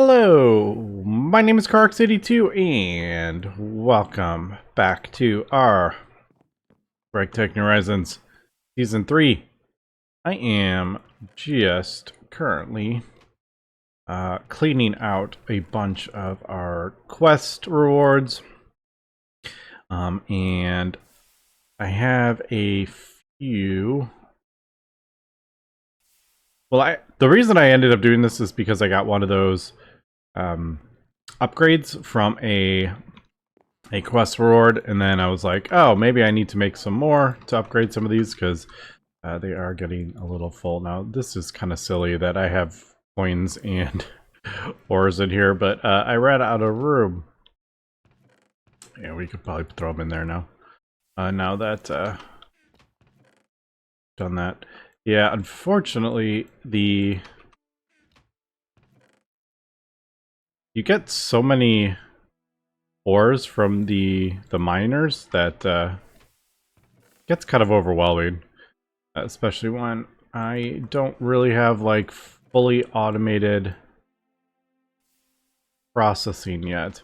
Hello, my name is CarX82 and welcome back to our GregTech Horizons Season 3. I am just currently cleaning out a bunch of our quest rewards, and I have a few. Well, the reason I ended up doing this is because I got one of those upgrades from a quest reward, and then I was like, oh, maybe I need to make some more to upgrade some of these because they are getting a little full. Now, this is kind of silly that I have coins and ores in here, but I ran out of room. Yeah, we could probably throw them in there now. Now that done that. Yeah, unfortunately, you get so many ores from the miners that gets kind of overwhelming, especially when I don't really have like fully automated processing yet.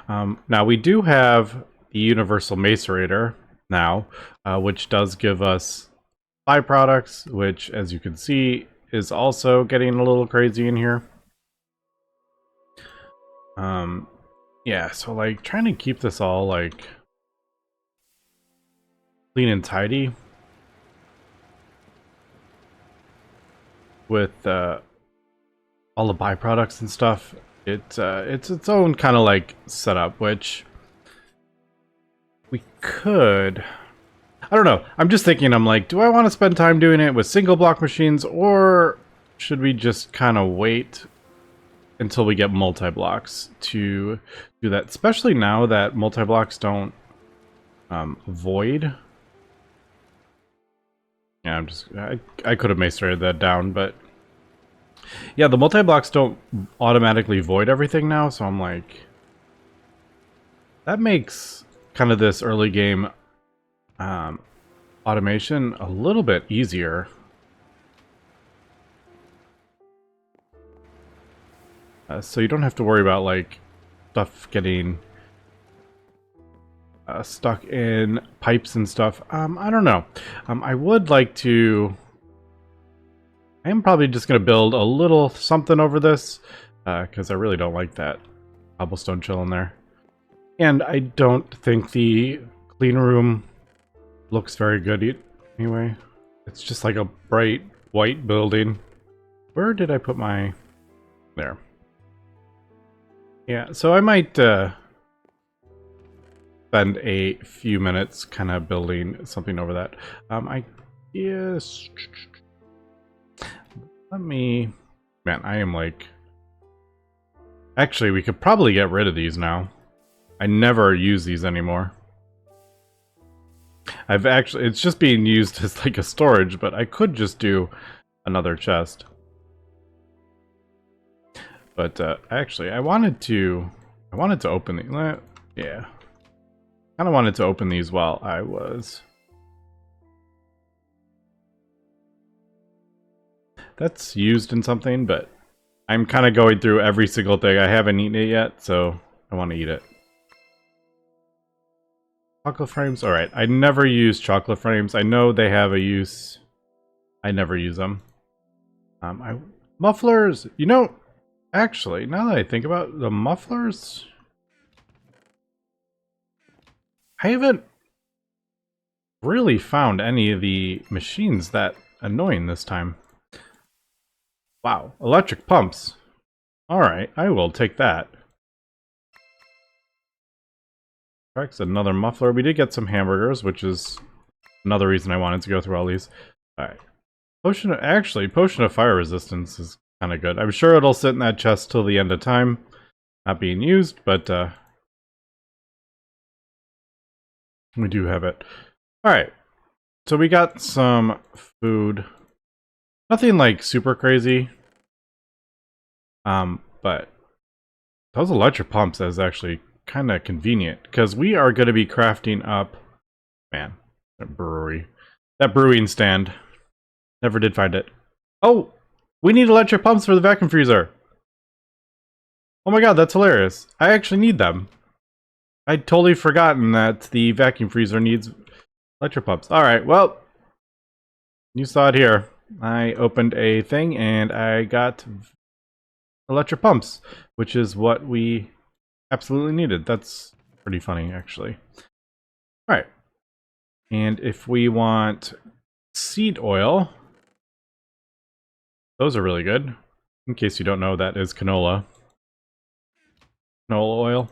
Now we do have the universal macerator now, which does give us byproducts, which, as you can see, is also getting a little crazy in here. Yeah, so like trying to keep this all like clean and tidy with all the byproducts and stuff. It's its own kind of like setup, which we could. I don't know. I'm just thinking. I'm like, do I want to spend time doing it with single block machines, or should we just kind of wait until we get multi-blocks to do that? Especially now that multi-blocks don't void. Yeah, I could have macerated that down, but yeah, the multi-blocks don't automatically void everything now, so I'm like, that makes kind of this early game automation a little bit easier. So you don't have to worry about like stuff getting stuck in pipes and stuff. I don't know. I would like to. I am probably just going to build a little something over this because I really don't like that cobblestone chill in there. And I don't think the clean room looks very good anyway. It's just like a bright white building. Where did I put my... There. Yeah, so I might spend a few minutes kind of building something over that. I guess... Let me... Man, I am like... Actually, we could probably get rid of these now. I never use these anymore. It's just being used as like a storage, but I could just do another chest. But actually, I wanted to open these. Yeah, kind of wanted to open these while I was. That's used in something, but I'm kind of going through every single thing. I haven't eaten it yet, so I want to eat it. Chocolate frames? Alright, I never use chocolate frames. I know they have a use. I never use them. Mufflers, you know, actually, now that I think about the mufflers, I haven't really found any of the machines that annoying this time. Wow, electric pumps. Alright, I will take that. Correct, another muffler. We did get some hamburgers, which is another reason I wanted to go through all these. Alright. Potion of fire resistance is kind of good. I'm sure it'll sit in that chest till the end of time. Not being used, but we do have it. Alright. So we got some food. Nothing like super crazy. But those electric pumps is actually kind of convenient because we are going to be crafting up, man, that brewing stand. Never did find it. Oh, we need electric pumps for the vacuum freezer. Oh my god, that's hilarious. I actually need them. I'd totally forgotten that the vacuum freezer needs electro pumps. Alright, well, you saw it here. I opened a thing and I got electro pumps, which is what we absolutely needed. That's pretty funny, actually. Alright. And if we want seed oil, those are really good. In case you don't know, that is canola. Canola oil.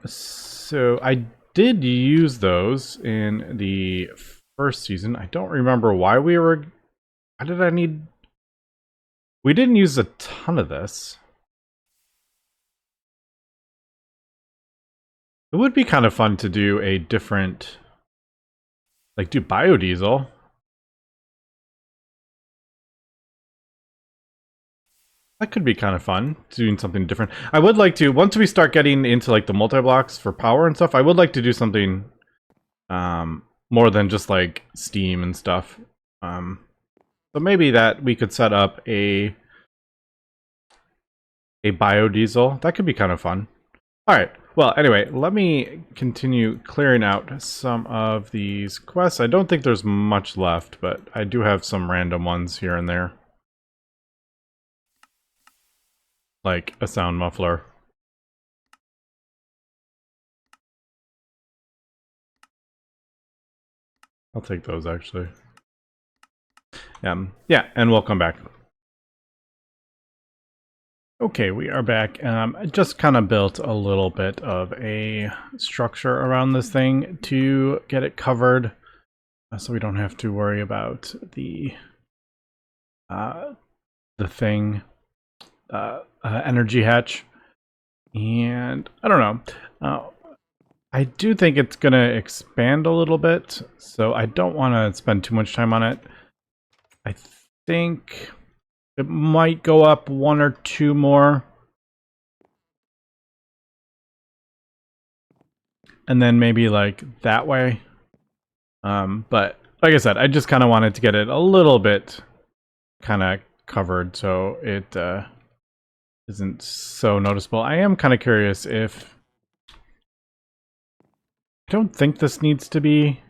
So I did use those in the first season. I don't remember why we were... Why did I need... We didn't use a ton of this. It would be kind of fun to do a different... Like, do biodiesel. That could be kind of fun, doing something different. I would like to, once we start getting into like the multi-blocks for power and stuff, I would like to do something more than just like steam and stuff. So maybe that we could set up a biodiesel. That could be kind of fun. Alright, well anyway, let me continue clearing out some of these quests. I don't think there's much left, but I do have some random ones here and there. Like a sound muffler. I'll take those actually. Yeah, and we'll come back. Okay, we are back. I just kind of built a little bit of a structure around this thing to get it covered, so we don't have to worry about the thing, energy hatch. And I don't know. I do think it's gonna expand a little bit, so I don't want to spend too much time on it. I think it might go up 1 or 2 more. And then maybe like that way. But like I said, I just kind of wanted to get it a little bit kind of covered so it isn't so noticeable. I am kind of curious if... I don't think this needs to be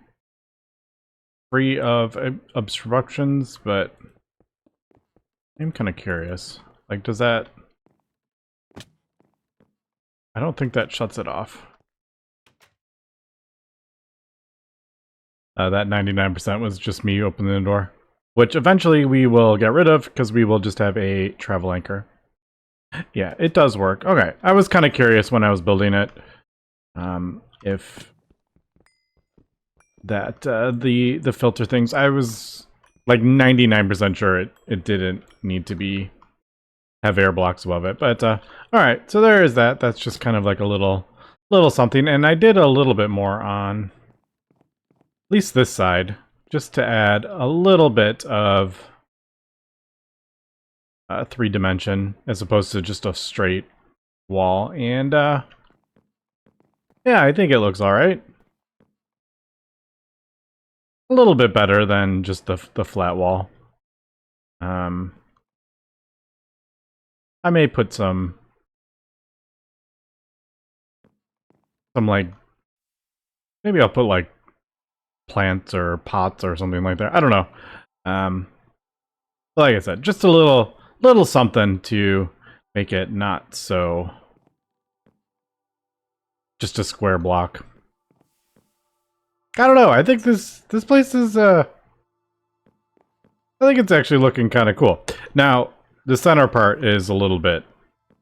free of obstructions, but I'm kind of curious. Like, does that... I don't think that shuts it off. That 99% was just me opening the door. Which eventually we will get rid of, because we will just have a travel anchor. Yeah, it does work. Okay, I was kind of curious when I was building it. If... that the filter things, I was like 99% sure it didn't need to have air blocks above it, but all right, so there is that. That's just kind of like a little something, and I did a little bit more on at least this side just to add a little bit of 3-dimension as opposed to just a straight wall, and yeah, I think it looks all right. A little bit better than just the flat wall. I may put some like, maybe I'll put like plants or pots or something like that. I don't know. Like I said, just a little something to make it not so just a square block. I don't know. I think this place is I think it's actually looking kind of cool. Now, the center part is a little bit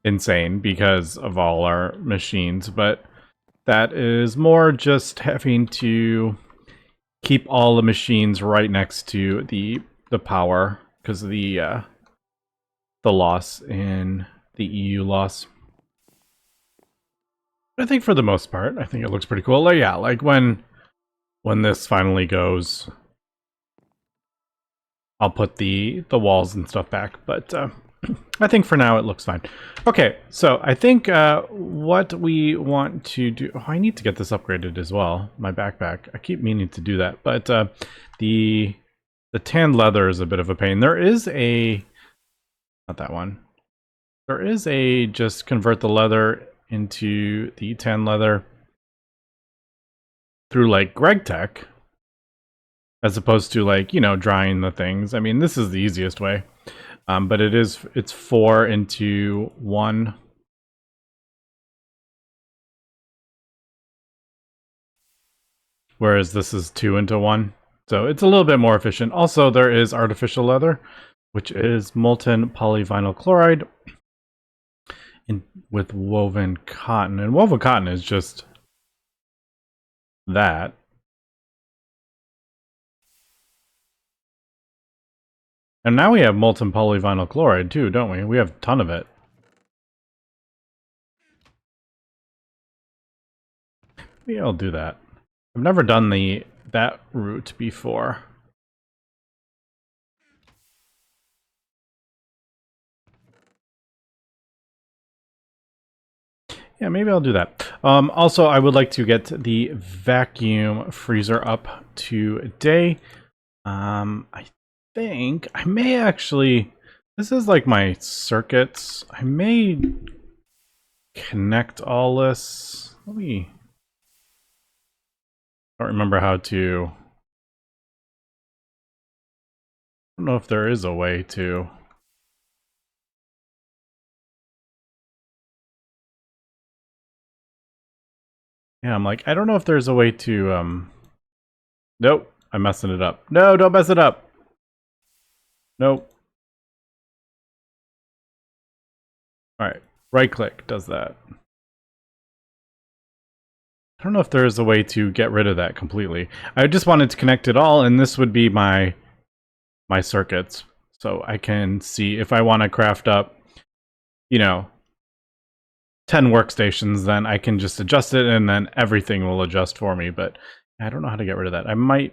insane because of all our machines, but that is more just having to keep all the machines right next to the power because of the loss in the EU loss. But I think for the most part, I think it looks pretty cool. Like, yeah, like when this finally goes, I'll put the walls and stuff back, but I think for now it looks fine. Okay, so I think what we want to do... Oh, I need to get this upgraded as well, my backpack. I keep meaning to do that, but the tanned leather is a bit of a pain. There is a... Not that one. There is a just convert the leather into the tan leather through like GregTech, as opposed to like, you know, drying the things. I mean, this is the easiest way, but it's 4 into 1. Whereas this is 2 into 1. So it's a little bit more efficient. Also, there is artificial leather, which is molten polyvinyl chloride with woven cotton. And woven cotton is just that. And now we have molten polyvinyl chloride too, don't we? We have a ton of it. Maybe I'll do that. I've never done that route before. Yeah, maybe I'll do that. Also, I would like to get the vacuum freezer up today. I think I may actually... This is like my circuits. I may connect all this. Let me... I don't remember how to... I don't know if there is a way to... Yeah, I'm like, I don't know if there's a way to... Nope, I'm messing it up. No, don't mess it up! Nope. Alright, right-click does that. I don't know if there is a way to get rid of that completely. I just wanted to connect it all, and this would be my circuits. So I can see if I want to craft up, you know, 10 workstations, then I can just adjust it, and then everything will adjust for me. But I don't know how to get rid of that. I might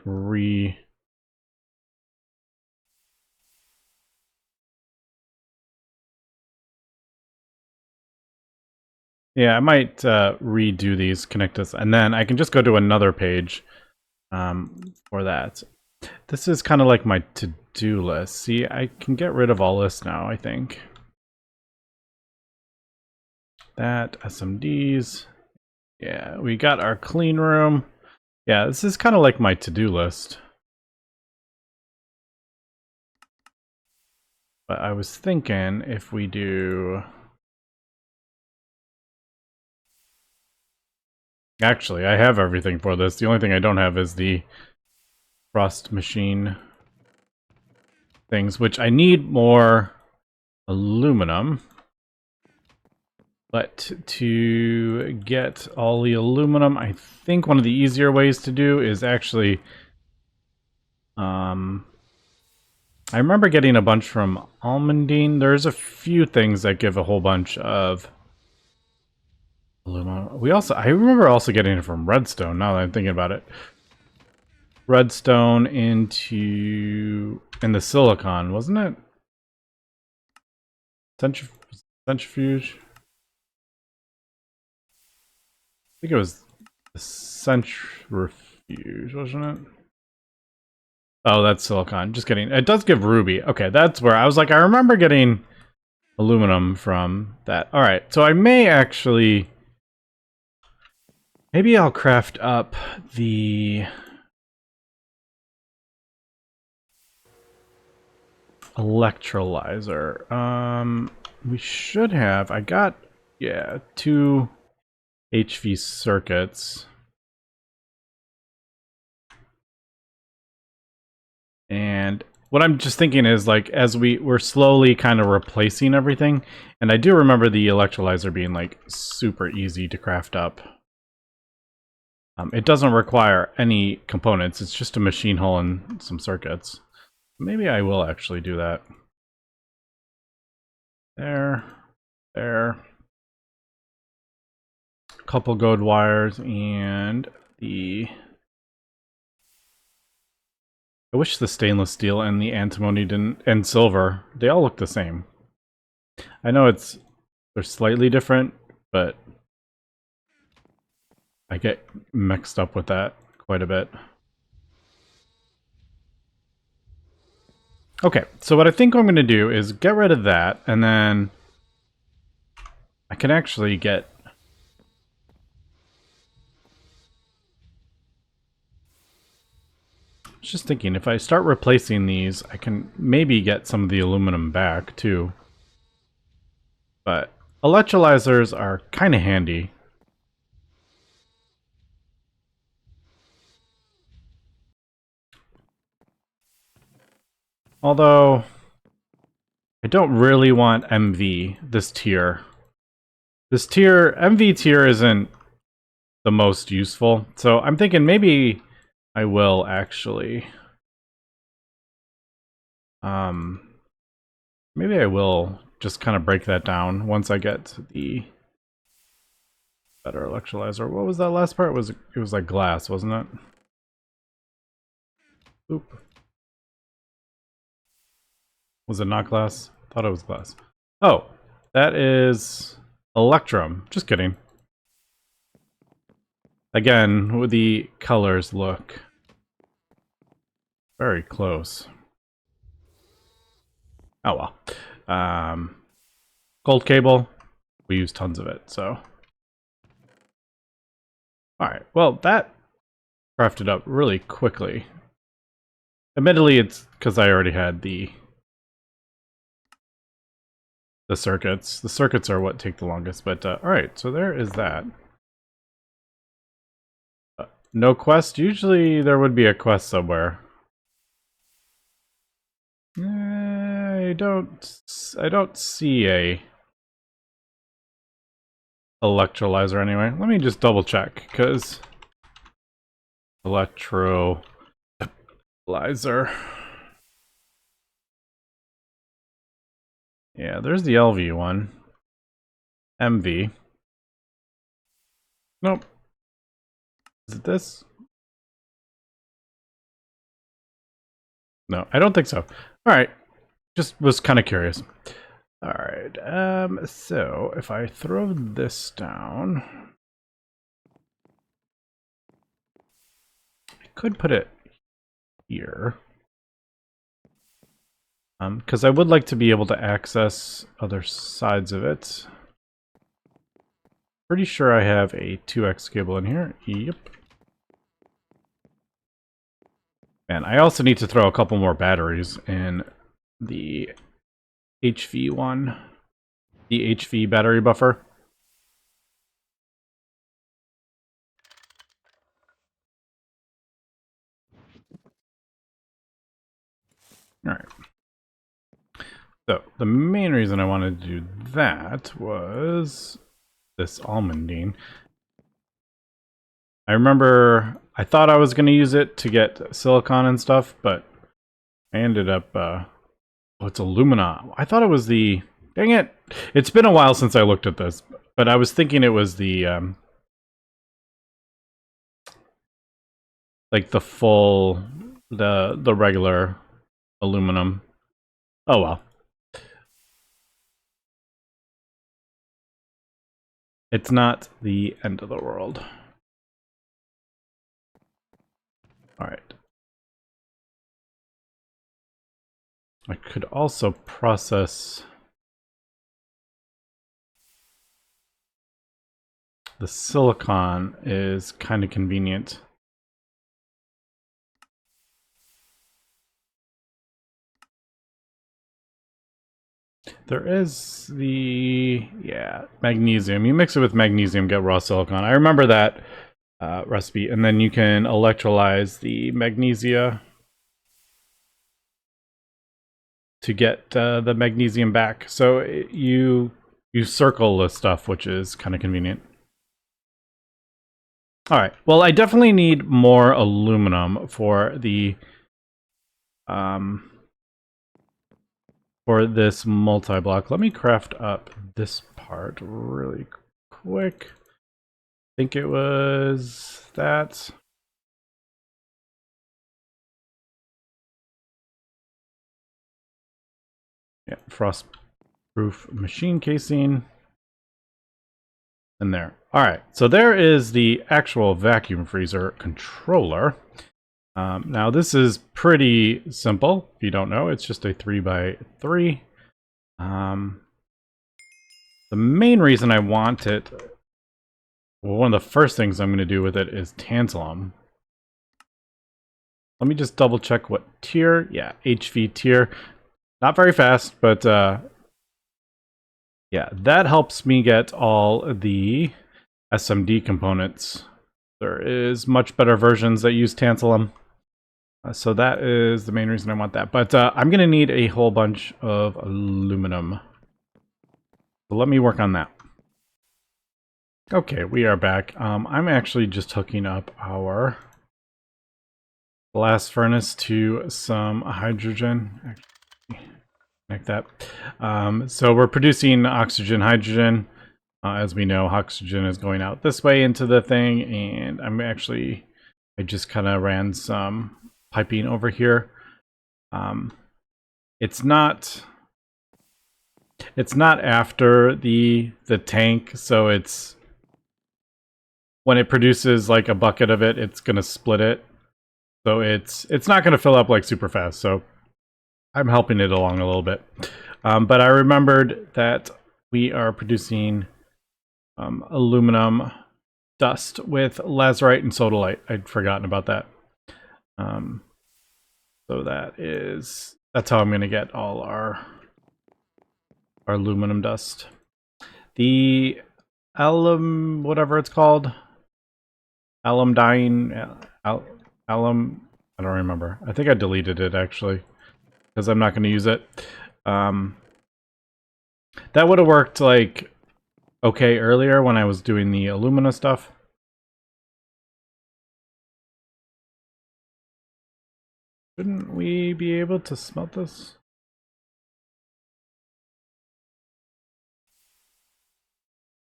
Yeah, I might redo these, connect this, and then I can just go to another page for that. This is kind of like my to-do list. See, I can get rid of all this now, I think. That, SMDs. Yeah, we got our clean room. Yeah, this is kind of like my to-do list. But I was thinking if we do... Actually, I have everything for this. The only thing I don't have is the frost machine things, which I need more aluminum. But to get all the aluminum, I think one of the easier ways to do is actually... I remember getting a bunch from Almondine. There's a few things that give a whole bunch of aluminum. I remember also getting it from Redstone, now that I'm thinking about it. Redstone in the silicon, wasn't it? Centrifuge? I think it was the centrifuge, wasn't it? Oh, that's silicon. Just kidding. It does give ruby. Okay, that's where I was like, I remember getting aluminum from that. All right, so I may actually... Maybe I'll craft up the... electrolyzer. We should have... I got, yeah, 2 HV circuits. And what I'm just thinking is, like, as we're slowly kind of replacing everything, and I do remember the electrolyzer being, like, super easy to craft up. It doesn't require any components, it's just a machine hull and some circuits. Maybe I will actually do that. There. Couple gold wires and the... I wish the stainless steel and the antimony didn't, and silver, they all look the same. I know they're slightly different, but I get mixed up with that quite a bit. Okay, so what I think I'm going to do is get rid of that, and then I can actually get... I was just thinking, if I start replacing these, I can maybe get some of the aluminum back, too. But electrolyzers are kind of handy. Although, I don't really want MV, this tier. This tier, MV tier isn't the most useful. So I'm thinking maybe I will actually... maybe I will just kind of break that down once I get the better electrolyzer. What was that last part? It was like glass, wasn't it? Oop. Was it not glass? Thought it was glass. Oh, that is electrum. Just kidding. Again, the colors look very close. Oh well. Gold cable. We use tons of it, so. Alright, well, that crafted up really quickly. Admittedly, it's because I already had the circuits. The circuits are what take the longest, but alright, so there is that. No quest? Usually there would be a quest somewhere. I don't see a electrolyzer anyway. Let me just double check, because electrolyzer. Yeah, there's the LV one. MV. Nope. Is it this? No, I don't think so. Alright. Just was kind of curious. Alright, so if I throw this down, I could put it here. Because I would like to be able to access other sides of it. Pretty sure I have a 2x cable in here. Yep. And I also need to throw a couple more batteries in the HV one. The HV battery buffer. Alright. So, the main reason I wanted to do that was this almondine. I remember I thought I was going to use it to get silicon and stuff, but I ended up... oh, it's alumina. I thought it was the... Dang it! It's been a while since I looked at this, but I was thinking it was the... like the full... the regular aluminum. Oh well. It's not the end of the world. Alright. I could also process the silicon is kind of convenient. There is the, yeah, magnesium. You mix it with magnesium, get raw silicon. I remember that recipe. And then you can electrolyze the magnesia to get the magnesium back. So you circle the stuff, which is kind of convenient. All right. Well, I definitely need more aluminum for the for this multi-block. Let me craft up this part really quick. I think it was that. Yeah, frost-proof machine casing. And there. All right, so there is the actual vacuum freezer controller. Now this is pretty simple. If you don't know, it's just a 3x3. The main reason I want it, well, one of the first things I'm going to do with it is tantalum. Let me just double check what tier. Yeah, HV tier. Not very fast, but yeah, that helps me get all the SMD components. There is much better versions that use tantalum. So that is the main reason I want that. But I'm going to need a whole bunch of aluminum. So let me work on that. Okay, we are back. I'm actually just hooking up our blast furnace to some hydrogen. Actually, like that. So we're producing oxygen, hydrogen. As we know, oxygen is going out this way into the thing, and I just kind of ran some piping over here. It's not after the tank, so it's when it produces like a bucket of it, it's gonna split it. So it's not gonna fill up like super fast. So I'm helping it along a little bit. But I remembered that we are producing aluminum dust with lazurite and sodalite. I'd forgotten about that. So that's how I'm going to get all our aluminum dust. The alum, whatever it's called, alum, I don't remember. I think I deleted it actually because I'm not going to use it. That would have worked like okay earlier when I was doing the alumina stuff. Shouldn't we be able to smelt this?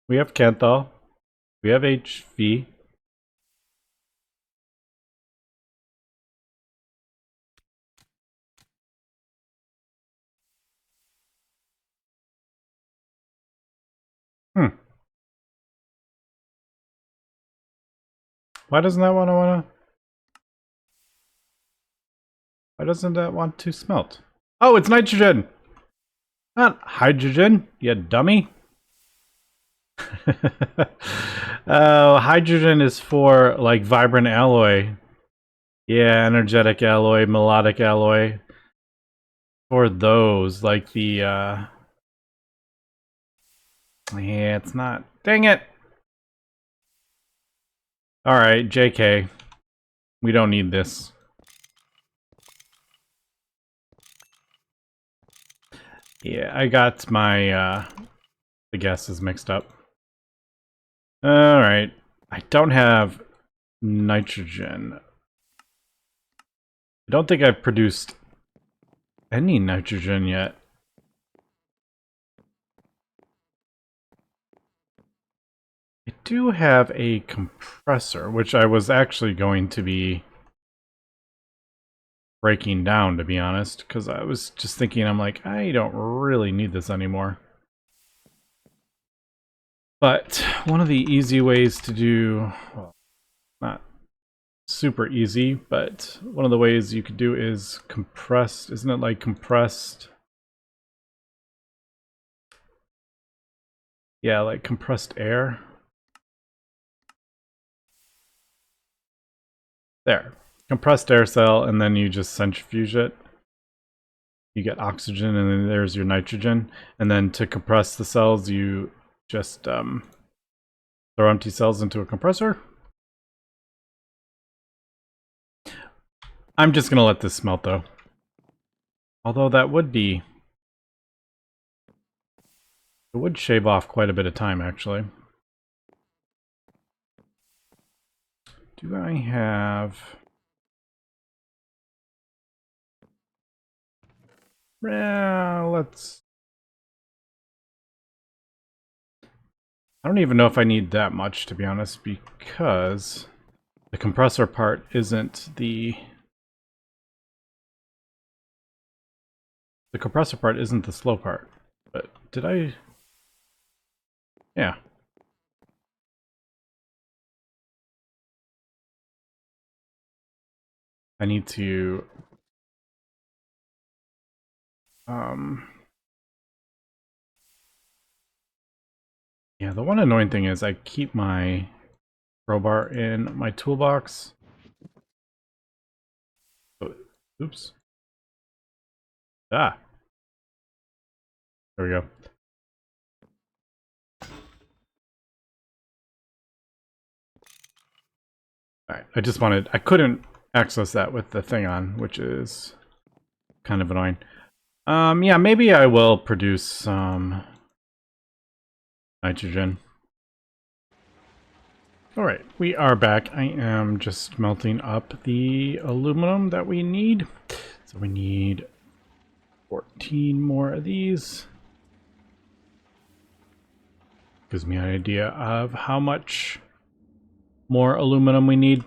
We have Kenthal. We have HV. Why doesn't that wanna? Why doesn't that want to smelt? Oh, it's nitrogen! Not hydrogen, you dummy. Hydrogen is for like vibrant alloy. Yeah, energetic alloy, melodic alloy. For those, like the yeah, it's not. Dang it! Alright, JK. We don't need this. Yeah, I got my the gases mixed up. Alright. I don't have nitrogen. I don't think I've produced any nitrogen yet. I do have a compressor, which I was actually going to be breaking down, to be honest, because I was just thinking, I'm like, I don't really need this anymore. But one of the easy ways to do, well, not super easy, but one of the ways you could do is compressed. Isn't it like compressed? Yeah, like compressed air. There. Compressed air cell, and then you just centrifuge it. You get oxygen, and then there's your nitrogen. And then to compress the cells, you just throw empty cells into a compressor. I'm just going to let this smelt, though. Although that would be... It would shave off quite a bit of time, actually. Do I have... let's... I don't even know if I need that much, to be honest, because the compressor part isn't the... The compressor part isn't the slow part. But did I... Yeah. I need to... Yeah, the one annoying thing is I keep my crowbar in my toolbox. Oh, oops. Ah, there we go. Alright, I couldn't access that with the thing on, which is kind of annoying. Yeah, maybe I will produce some nitrogen. Alright, we are back. I am just melting up the aluminum that we need. So we need 14 more of these. Gives me an idea of how much more aluminum we need.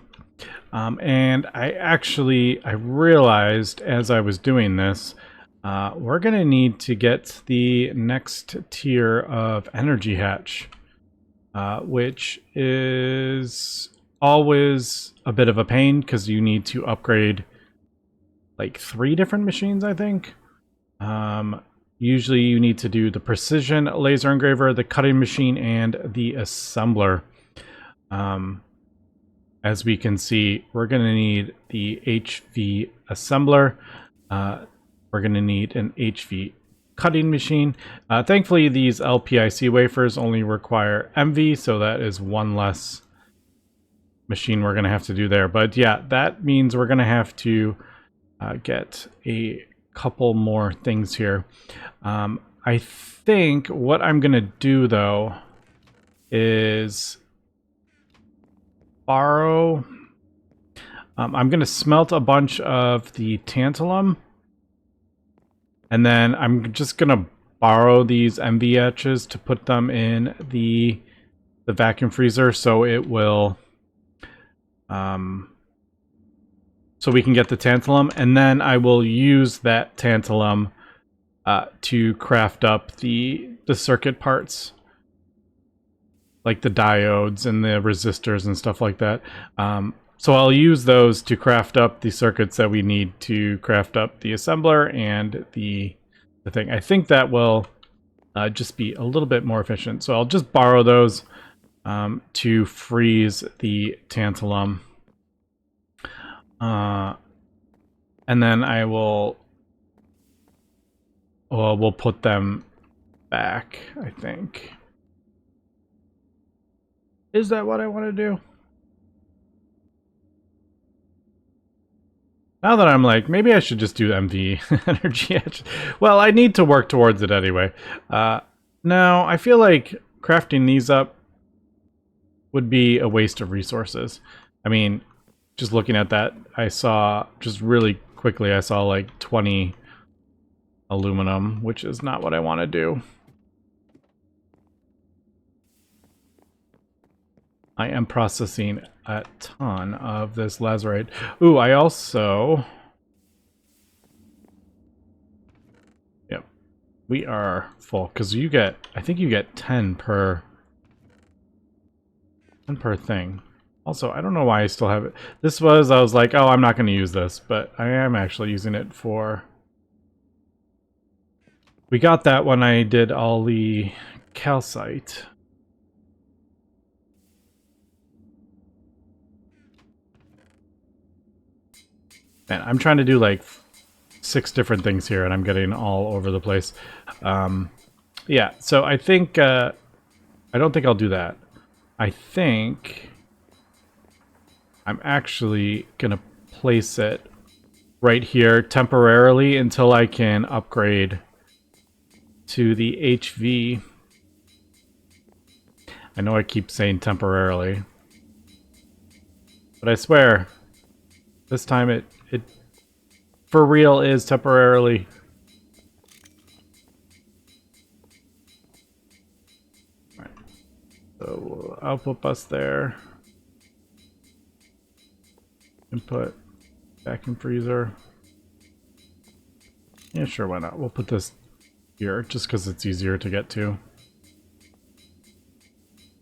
And I realized as I was doing this, we're going to need to get the next tier of energy hatch, which is always a bit of a pain because you need to upgrade like 3 different machines, I think. Usually you need to do the precision laser engraver, the cutting machine, and the assembler. As we can see, we're going to need the HV assembler. We're going to need an HV cutting machine. Thankfully, these LPIC wafers only require MV, so that is one less machine we're going to have to do there. But yeah, that means we're going to have to get a couple more things here. I think what I'm going to do, though, is borrow... I'm going to smelt a bunch of the tantalum, and then I'm just going to borrow these MV etches to put them in the vacuum freezer, so it will... so we can get the tantalum, and then I will use that tantalum to craft up the circuit parts, like the diodes and the resistors and stuff like that. So I'll use those to craft up the circuits that we need to craft up the assembler and the thing. I think that will just be a little bit more efficient. So I'll just borrow those to freeze the tantalum. And then I will... well, we'll put them back, I think. Is that what I want to do? Now that I'm like, maybe I should just do MV energy etch. Well, I need to work towards it anyway. No, I feel like crafting these up would be a waste of resources. I mean, just looking at that, I saw, just really quickly, I saw like 20 aluminum, which is not what I want to do. I am processing a ton of this lazurite. Ooh, I also... Yep. We are full, because you get... I think you get 10 per... 10 per thing. Also, I don't know why I still have it. This was... I was like, oh, I'm not going to use this, but I am actually using it for... We got that when I did all the calcite. Man, I'm trying to do like 6 different things here, and I'm getting all over the place. Yeah, so I think... I don't think I'll do that. I think... I'm actually going to place it right here temporarily until I can upgrade to the HV. I know I keep saying temporarily, but I swear, this time it for real is temporarily. All right. So we'll output bus there. Input, vacuum freezer. Yeah, sure, why not? We'll put this here just because it's easier to get to.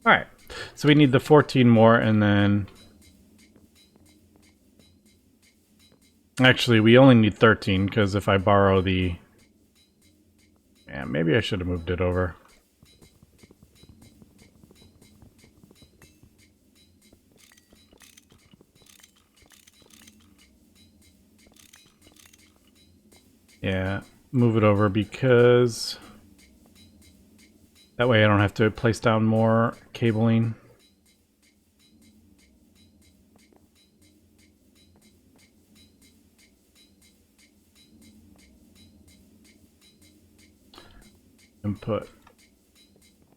Alright, so we need the 14 more, and then... Actually, we only need 13, because if I borrow the... Yeah, maybe I should have moved it over. Yeah, move it over because that way I don't have to place down more cabling. Input.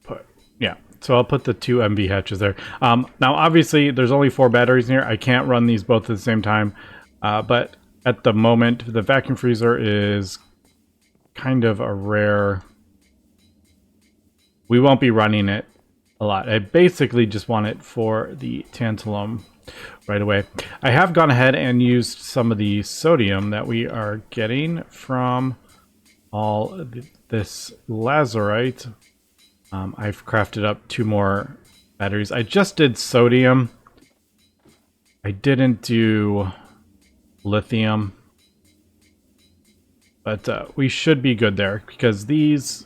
Put. Yeah, so I'll put the 2 MV hatches there. Now, obviously, there's only 4 batteries in here. I can't run these both at the same time. But at the moment, the vacuum freezer is kind of a rare... We won't be running it a lot. I basically just want it for the tantalum right away. I have gone ahead and used some of the sodium that we are getting from all this lazurite. I've crafted up 2 more batteries. I just did sodium. I didn't do lithium. But we should be good there because these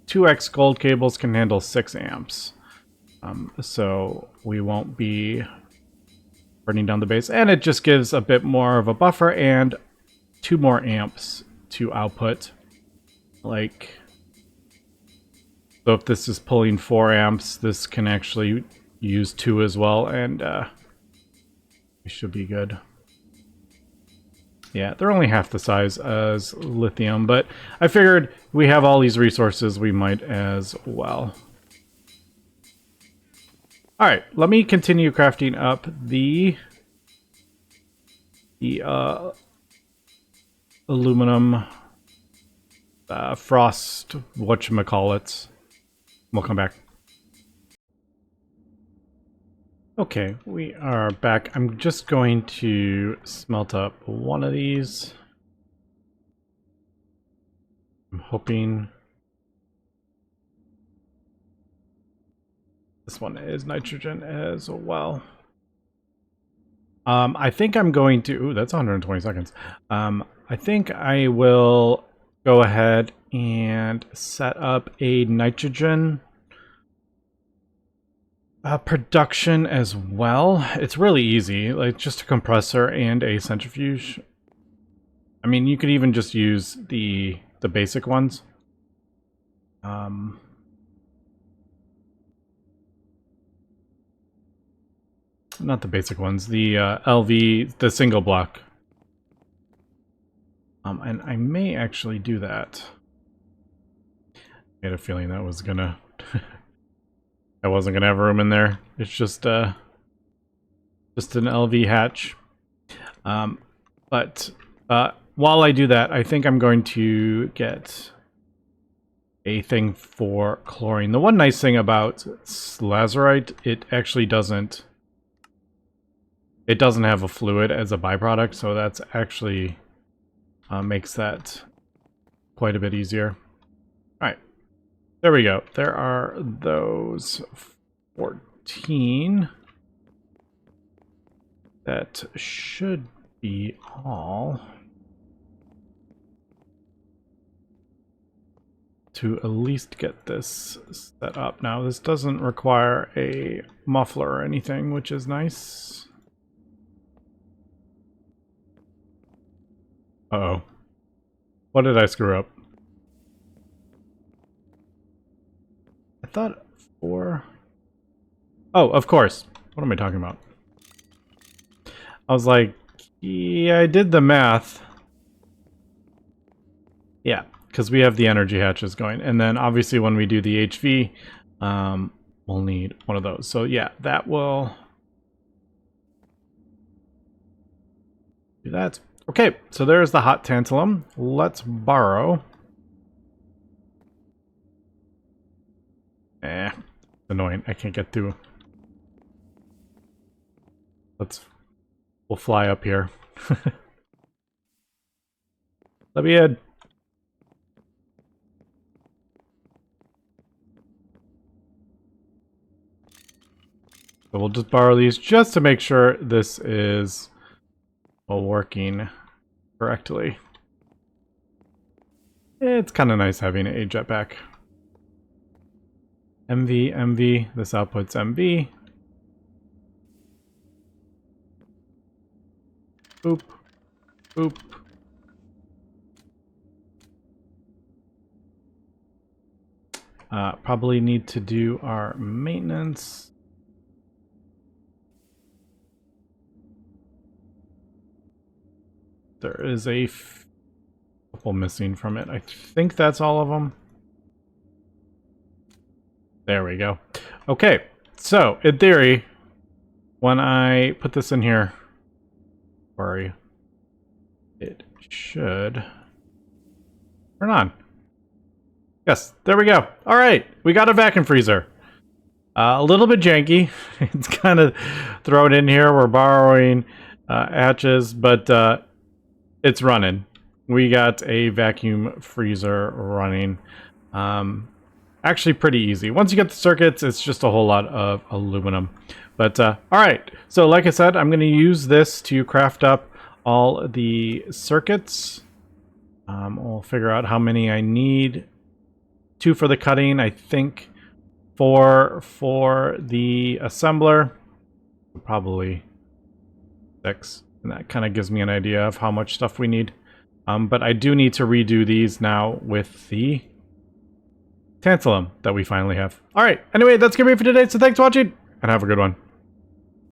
2x gold cables can handle 6 amps. So we won't be burning down the base. And it just gives a bit more of a buffer and 2 more amps to output. Like, so if this is pulling 4 amps, this can actually use 2 as well, and we should be good. Yeah, they're only half the size as lithium, but I figured we have all these resources, we might as well. Alright, let me continue crafting up the aluminum frost whatchamacallits. We'll come back. Okay, we are back. I'm just going to smelt up one of these. I'm hoping this one is nitrogen as well. I think I'm going to... Ooh, that's 120 seconds. I think I will go ahead and set up a nitrogen production as well. It's really easy, like just a compressor and a centrifuge. I mean, you could even just use the basic ones. Not the basic ones, the LV, the single block. And I may actually do that. I had a feeling that was gonna... I wasn't gonna have room in there. It's just an LV hatch. But while I do that, I think I'm going to get a thing for chlorine. The one nice thing about lazurite, it actually doesn't... It doesn't have a fluid as a byproduct, so that's actually makes that quite a bit easier. All right, there we go. There are those 14. That should be all. To at least get this set up. Now, this doesn't require a muffler or anything, which is nice. Uh-oh. What did I screw up? I thought 4... Oh, of course. What am I talking about? I was like, yeah, I did the math. Yeah, because we have the energy hatches going. And then obviously when we do the HV, we'll need one of those. So yeah, that will do that. Okay, so there's the hot tantalum. Let's borrow. Annoying. I can't get through. We'll fly up here. Let me in. So we'll just borrow these just to make sure this is all working correctly. It's kind of nice having a jetpack. MV, MV, this outputs MV. Boop, boop. Probably need to do our maintenance. There is a couple missing from it. I think that's all of them. There we go. Okay, so in theory, when I put this in here, where are you? It should turn on. Yes, there we go. All right, we got a vacuum freezer. A little bit janky. It's kind of thrown in here. We're borrowing hatches, but it's running. We got a vacuum freezer running. Actually pretty easy. Once you get the circuits, it's just a whole lot of aluminum. But all right, so like I said, I'm going to use this to craft up all the circuits. We'll figure out how many I need. 2 for the cutting, I think 4 for the assembler. Probably 6. And that kind of gives me an idea of how much stuff we need. But I do need to redo these now with the tantalum that we finally have. Alright, anyway, that's going to be it for today, so thanks for watching, and have a good one.